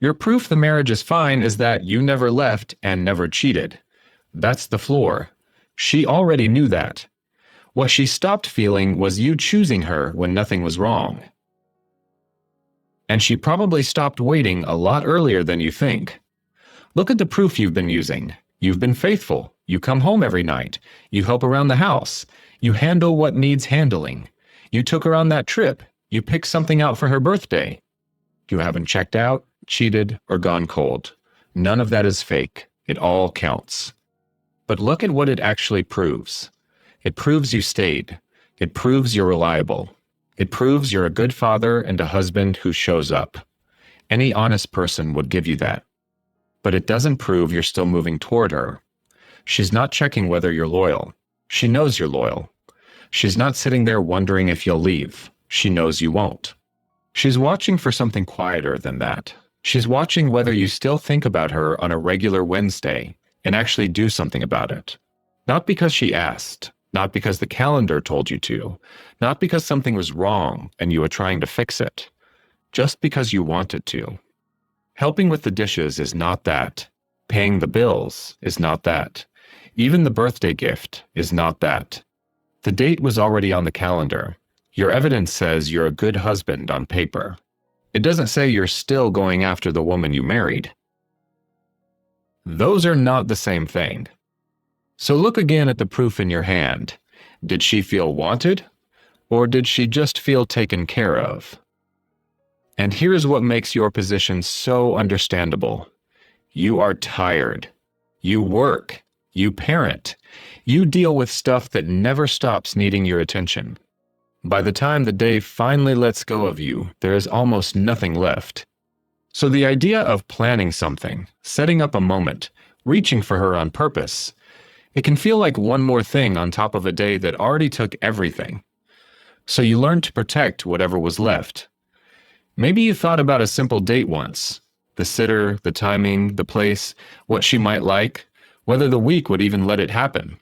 Your proof the marriage is fine is that you never left and never cheated. That's the floor. She already knew that. What she stopped feeling was you choosing her when nothing was wrong. And she probably stopped waiting a lot earlier than you think. Look at the proof you've been using. You've been faithful. You come home every night. You help around the house. You handle what needs handling. You took her on that trip. You picked something out for her birthday. You haven't checked out, cheated, or gone cold. None of that is fake. It all counts. But look at what it actually proves. It proves you stayed. It proves you're reliable. It proves you're a good father and a husband who shows up. Any honest person would give you that. But it doesn't prove you're still moving toward her. She's not checking whether you're loyal. She knows you're loyal. She's not sitting there wondering if you'll leave. She knows you won't. She's watching for something quieter than that. She's watching whether you still think about her on a regular Wednesday and actually do something about it. Not because she asked, not because the calendar told you to, not because something was wrong and you were trying to fix it, just because you wanted to. Helping with the dishes is not that. Paying the bills is not that. Even the birthday gift is not that. The date was already on the calendar. Your evidence says you're a good husband on paper. It doesn't say you're still going after the woman you married. Those are not the same thing. So look again at the proof in your hand. Did she feel wanted? Or did she just feel taken care of? And here's what makes your position so understandable. You are tired. You work. You parent. You deal with stuff that never stops needing your attention. By the time the day finally lets go of you, there is almost nothing left. So the idea of planning something, setting up a moment, reaching for her on purpose, it can feel like one more thing on top of a day that already took everything. So you learn to protect whatever was left. Maybe you thought about a simple date once. The sitter, the timing, the place, what she might like, whether the week would even let it happen.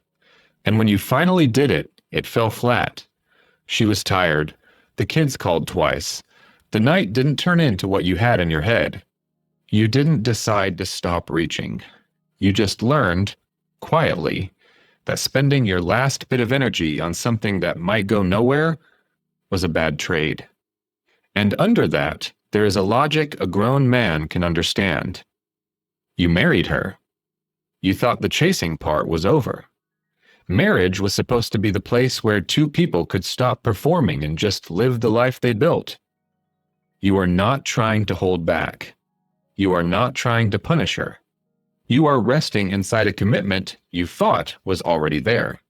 And when you finally did it, it fell flat. She was tired. The kids called twice. The night didn't turn into what you had in your head. You didn't decide to stop reaching. You just learned, quietly, that spending your last bit of energy on something that might go nowhere was a bad trade. And under that, there is a logic a grown man can understand. You married her. You thought the chasing part was over. Marriage was supposed to be the place where two people could stop performing and just live the life they built. You are not trying to hold back. You are not trying to punish her. You are resting inside a commitment you thought was already there.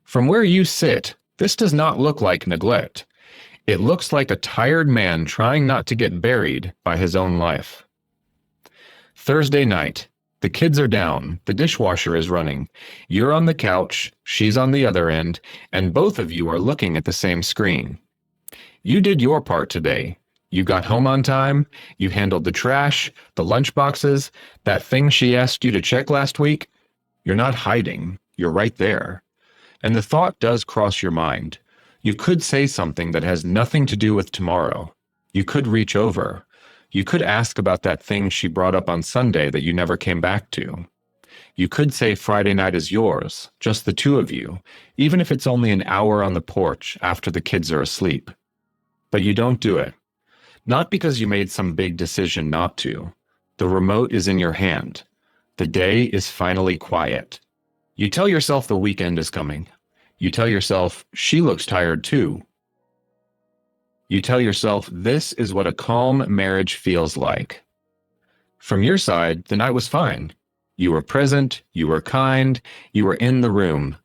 From where you sit, this does not look like neglect. It looks like a tired man trying not to get buried by his own life. Thursday night. The kids are down, the dishwasher is running, you're on the couch, she's on the other end, and both of you are looking at the same screen. You did your part today. You got home on time, you handled the trash, the lunch boxes, that thing she asked you to check last week. You're not hiding, you're right there. And the thought does cross your mind. You could say something that has nothing to do with tomorrow. You could reach over. You could ask about that thing she brought up on Sunday that you never came back to. You could say Friday night is yours, just the two of you, even if it's only an hour on the porch after the kids are asleep. But you don't do it. Not because you made some big decision not to. The remote is in your hand. The day is finally quiet. You tell yourself the weekend is coming. You tell yourself she looks tired too. You tell yourself this is what a calm marriage feels like. From your side, the night was fine. You were present, you were kind, you were in the room.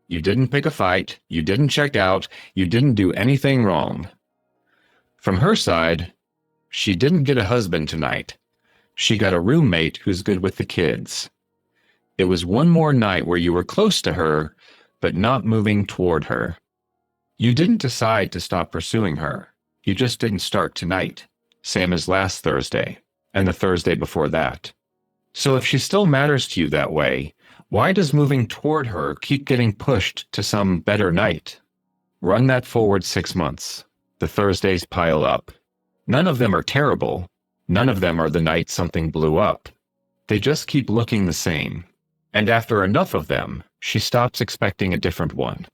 You didn't pick a fight, you didn't check out, you didn't do anything wrong. From her side, she didn't get a husband tonight. She got a roommate who's good with the kids. It was one more night where you were close to her, but not moving toward her. You didn't decide to stop pursuing her. You just didn't start tonight, same as last Thursday, and the Thursday before that. So if she still matters to you that way, why does moving toward her keep getting pushed to some better night? Run that forward 6 months. The Thursdays pile up. None of them are terrible. None of them are the night something blew up. They just keep looking the same. And after enough of them, she stops expecting a different one.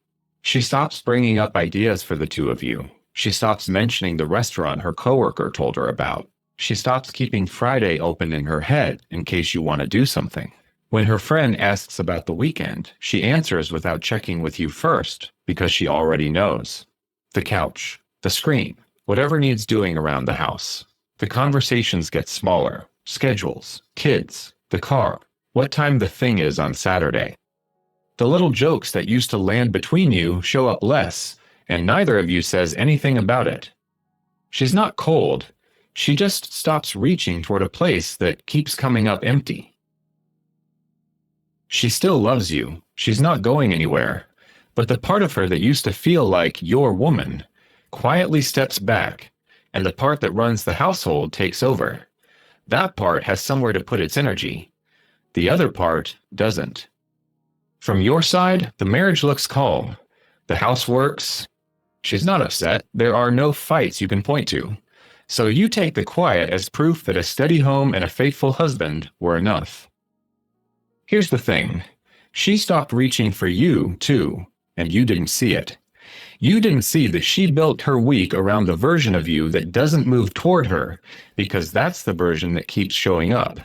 She stops bringing up ideas for the two of you. She stops mentioning the restaurant her coworker told her about. She stops keeping Friday open in her head in case you want to do something. When her friend asks about the weekend, she answers without checking with you first because she already knows. The couch, the screen, whatever needs doing around the house. The conversations get smaller. Schedules, kids, the car, what time the thing is on Saturday. The little jokes that used to land between you show up less, and neither of you says anything about it. She's not cold. She just stops reaching toward a place that keeps coming up empty. She still loves you. She's not going anywhere. But the part of her that used to feel like your woman quietly steps back, and the part that runs the household takes over. That part has somewhere to put its energy. The other part doesn't. From your side, the marriage looks calm. The house works. She's not upset. There are no fights you can point to. So you take the quiet as proof that a steady home and a faithful husband were enough. Here's the thing. She stopped reaching for you, too, and you didn't see it. You didn't see that she built her week around the version of you that doesn't move toward her, because that's the version that keeps showing up.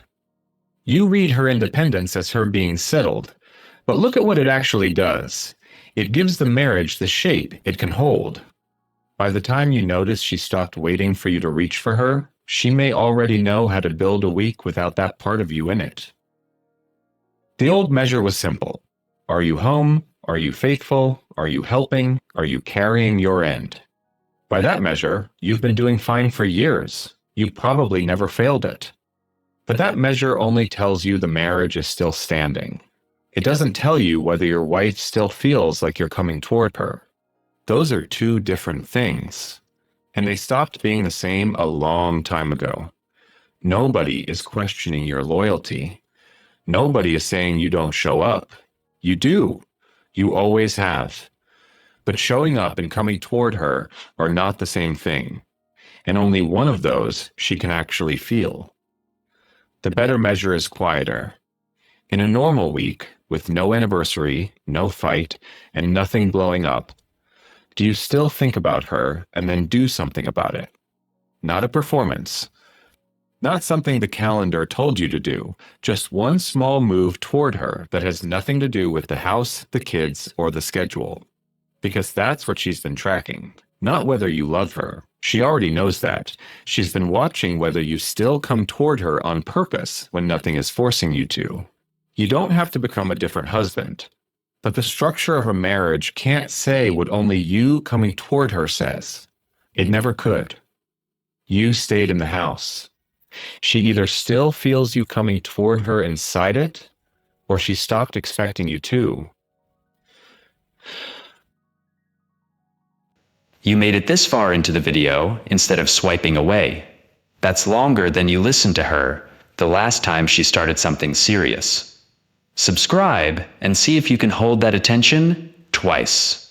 You read her independence as her being settled, but look at what it actually does. It gives the marriage the shape it can hold. By the time you notice she stopped waiting for you to reach for her, she may already know how to build a week without that part of you in it. The old measure was simple. Are you home? Are you faithful? Are you helping? Are you carrying your end? By that measure, you've been doing fine for years. You probably never failed it. But that measure only tells you the marriage is still standing. It doesn't tell you whether your wife still feels like you're coming toward her. Those are two different things. And they stopped being the same a long time ago. Nobody is questioning your loyalty. Nobody is saying you don't show up. You do. You always have. But showing up and coming toward her are not the same thing. And only one of those she can actually feel. The better measure is quieter. In a normal week, with no anniversary, no fight, and nothing blowing up, do you still think about her and then do something about it? Not a performance. Not something the calendar told you to do, just one small move toward her that has nothing to do with the house, the kids, or the schedule. Because that's what she's been tracking, not whether you love her. She already knows that. She's been watching whether you still come toward her on purpose when nothing is forcing you to. You don't have to become a different husband. But the structure of a marriage can't say what only you coming toward her says. It never could. You stayed in the house. She either still feels you coming toward her inside it, or she stopped expecting you to. You made it this far into the video instead of swiping away. That's longer than you listened to her the last time she started something serious. Subscribe and see if you can hold that attention twice.